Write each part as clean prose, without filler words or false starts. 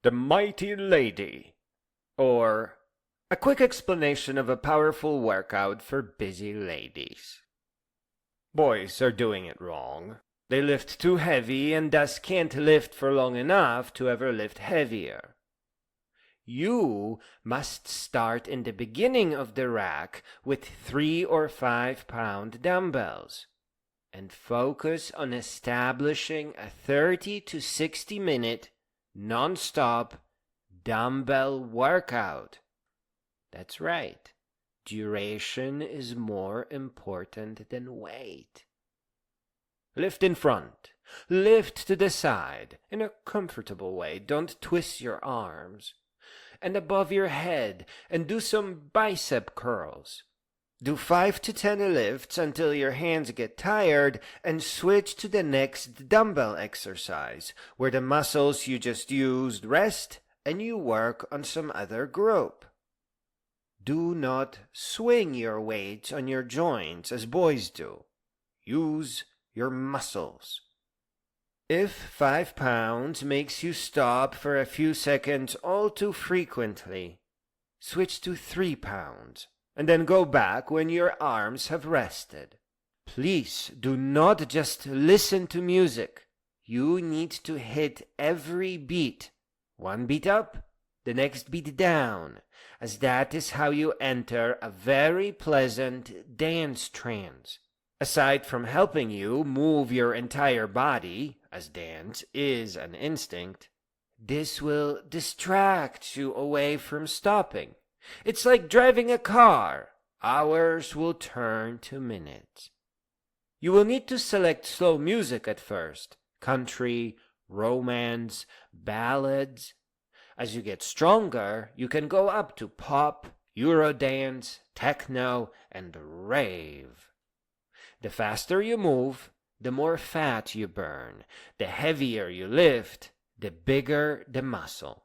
The Mighty Lady, or a quick explanation of a powerful workout for busy ladies. Boys are doing it wrong. They lift too heavy and thus can't lift for long enough to ever lift heavier. You must start in the beginning of the rack with 3 or 5 pound dumbbells and focus on establishing a 30 to 60 minute non-stop dumbbell workout. That's right. Duration is more important than weight. Lift in front. Lift to the side in a comfortable way. Don't twist your arms. And above your head, and do some bicep curls. Do 5 to 10 lifts until your hands get tired, and switch to the next dumbbell exercise, where the muscles you just used rest and you work on some other group. Do not swing your weights on your joints as boys do. Use your muscles. If 5 pounds makes you stop for a few seconds all too frequently, switch to 3 pounds and then go back when your arms have rested. Please do not just listen to music. You need to hit every beat. One beat up, the next beat down, as that is how you enter a very pleasant dance trance. Aside from helping you move your entire body, as dance is an instinct, this will distract you away from stopping. It's like driving a car. Hours will turn to minutes. You will need to select slow music at first. Country, romance, ballads. As you get stronger, you can go up to pop, Eurodance, techno, and rave. The faster you move, the more fat you burn. The heavier you lift, the bigger the muscle.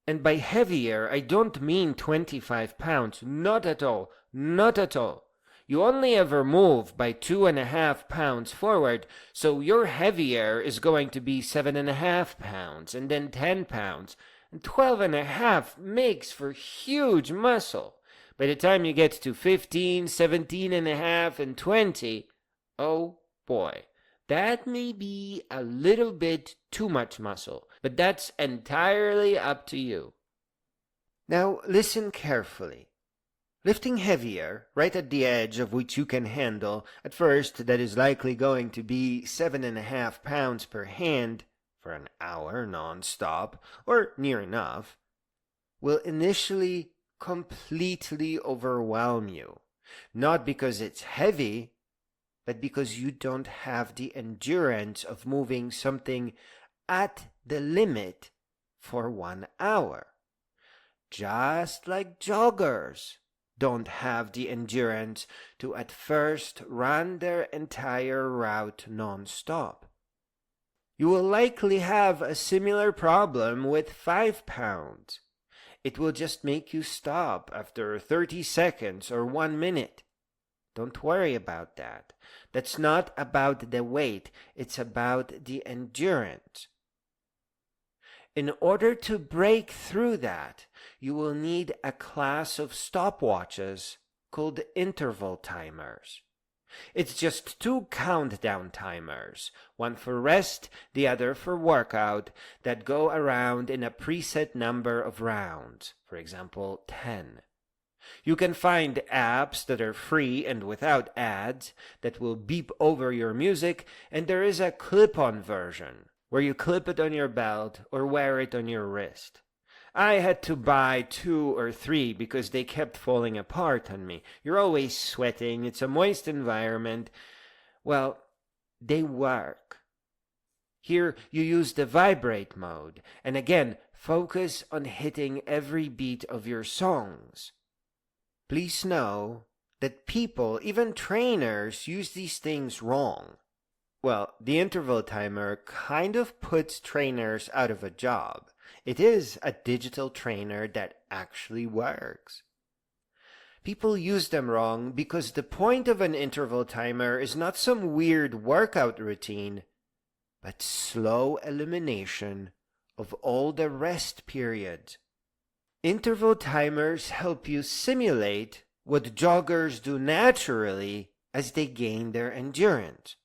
And by heavier, I don't mean 25 pounds. Not at all. Not at all. You only ever move by 2.5 pounds forward, so your heavier is going to be 7.5 pounds, and then 10 pounds. And 12.5 makes for huge muscle. By the time you get to 15, 17.5, and 20, oh boy, that may be a little bit too much muscle, but that's entirely up to you. Now listen carefully. Lifting heavier, right at the edge of which you can handle, at first that is likely going to be 7.5 pounds per hand for an hour non-stop, or near enough, will initially completely overwhelm you. Not because it's heavy, but because you don't have the endurance of moving something at the limit for 1 hour. Just like joggers don't have the endurance to at first run their entire route non-stop. You will likely have a similar problem with 5 pounds. It will just make you stop after 30 seconds or 1 minute. Don't worry about that. That's not about the weight, it's about the endurance. In order to break through that, you will need a class of stopwatches called interval timers. It's just 2 countdown timers, one for rest, the other for workout, that go around in a preset number of rounds, for example 10. You can find apps that are free and without ads that will beep over your music, and there is a clip-on version where you clip it on your belt or wear it on your wrist. I had to buy 2 or 3 because they kept falling apart on me. You're always sweating, it's a moist environment. Well, they work. Here you use the vibrate mode, and again, focus on hitting every beat of your songs. Please know that people, even trainers, use these things wrong. Well, the interval timer kind of puts trainers out of a job. It is a digital trainer that actually works. People use them wrong because the point of an interval timer is not some weird workout routine, but slow elimination of all the rest periods. Interval timers help you simulate what joggers do naturally as they gain their endurance.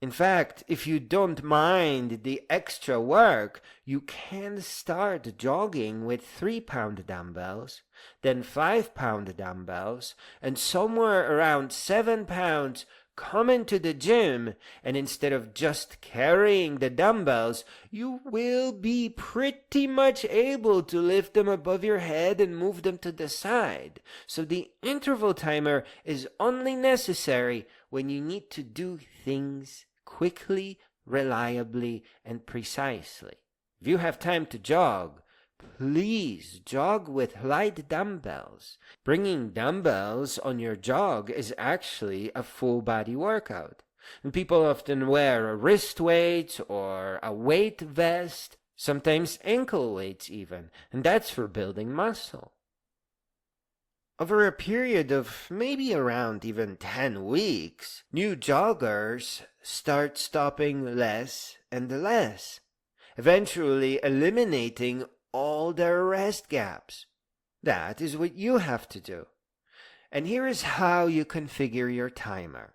In fact, if you don't mind the extra work, you can start jogging with 3-pound dumbbells, then 5-pound dumbbells, and somewhere around 7 pounds come into the gym, and instead of just carrying the dumbbells, you will be pretty much able to lift them above your head and move them to the side. So the interval timer is only necessary when you need to do things quickly, reliably, and precisely. If you have time to jog, please jog with light dumbbells. Bringing dumbbells on your jog is actually a full body workout. And people often wear a wrist weight or a weight vest, sometimes ankle weights even, and that's for building muscle. Over a period of maybe around even 10 weeks, new joggers start stopping less and less, eventually eliminating all their rest gaps. That is what you have to do. And here is how you configure your timer.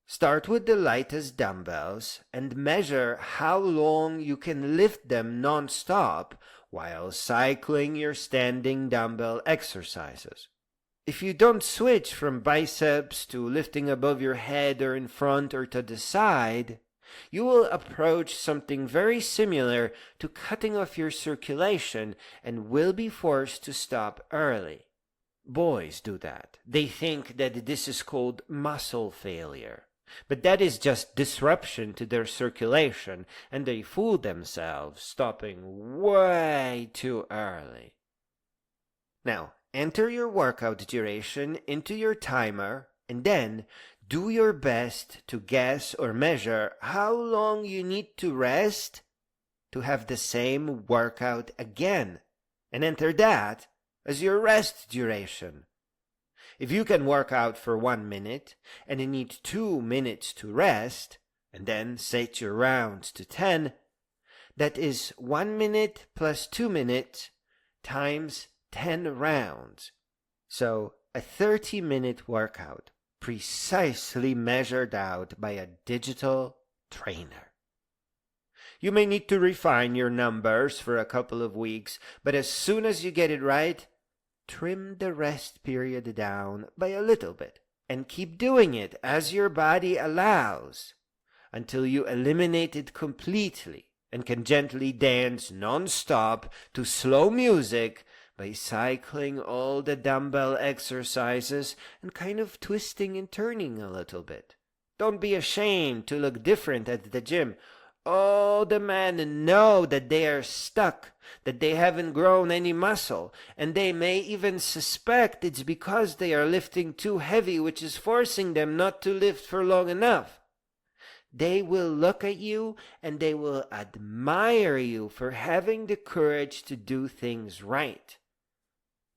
Start with the lightest dumbbells and measure how long you can lift them non-stop while cycling your standing dumbbell exercises. If you don't switch from biceps to lifting above your head or in front or to the side, you will approach something very similar to cutting off your circulation and will be forced to stop early. Boys do that. They think that this is called muscle failure. But that is just disruption to their circulation, and they fool themselves, stopping way too early. Now, enter your workout duration into your timer, and then do your best to guess or measure how long you need to rest to have the same workout again, and enter that as your rest duration. If you can work out for 1 minute and you need 2 minutes to rest, and then set your rounds to 10, that is 1 minute plus 2 minutes times 10 rounds. So a 30-minute workout, precisely measured out by a digital trainer. You may need to refine your numbers for a couple of weeks, but as soon as you get it right, trim the rest period down by a little bit and keep doing it as your body allows until you eliminate it completely and can gently dance non-stop to slow music by cycling all the dumbbell exercises and kind of twisting and turning a little bit. Don't be ashamed to look different at the gym. All the men know that they are stuck, that they haven't grown any muscle, and they may even suspect it's because they are lifting too heavy, which is forcing them not to lift for long enough. They will look at you and they will admire you for having the courage to do things right.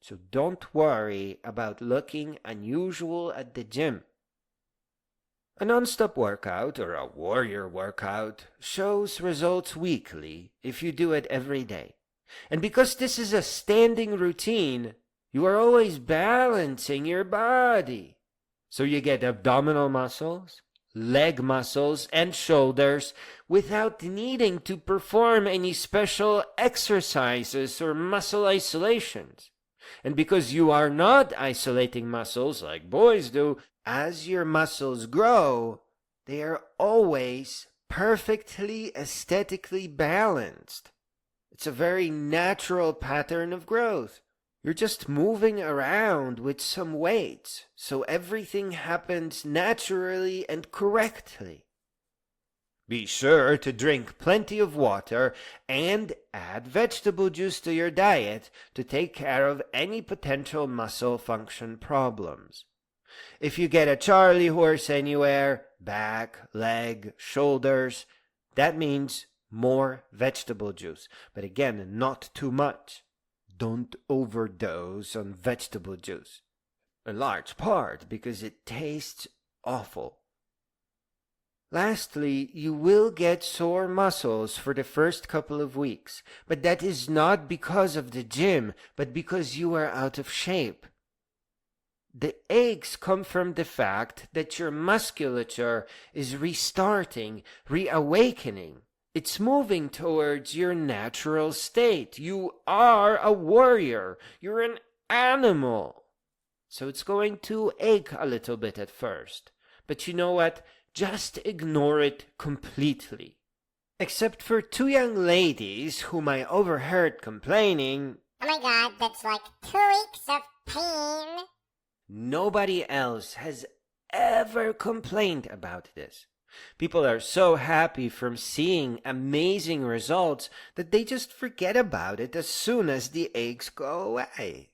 So don't worry about looking unusual at the gym. A non-stop workout, or a warrior workout, shows results weekly if you do it every day. And because this is a standing routine, you are always balancing your body. So you get abdominal muscles, leg muscles, and shoulders without needing to perform any special exercises or muscle isolations. And because you are not isolating muscles like boys do, as your muscles grow, they are always perfectly aesthetically balanced. It's a very natural pattern of growth. You're just moving around with some weights, so everything happens naturally and correctly. Be sure to drink plenty of water and add vegetable juice to your diet to take care of any potential muscle function problems. If you get a Charlie horse anywhere, back, leg, shoulders, that means more vegetable juice. But again, not too much. Don't overdose on vegetable juice. A large part because it tastes awful. Lastly, you will get sore muscles for the first couple of weeks, but that is not because of the gym, but because you are out of shape. The aches come from the fact that your musculature is restarting, reawakening. It's moving towards your natural state. You are a warrior. You're an animal. So it's going to ache a little bit at first. But you know what? Just ignore it completely. Except for 2 young ladies whom I overheard complaining, "Oh my god, that's like 2 weeks of pain." nobody else has ever complained about this. People are so happy from seeing amazing results that they just forget about it as soon as the aches go away.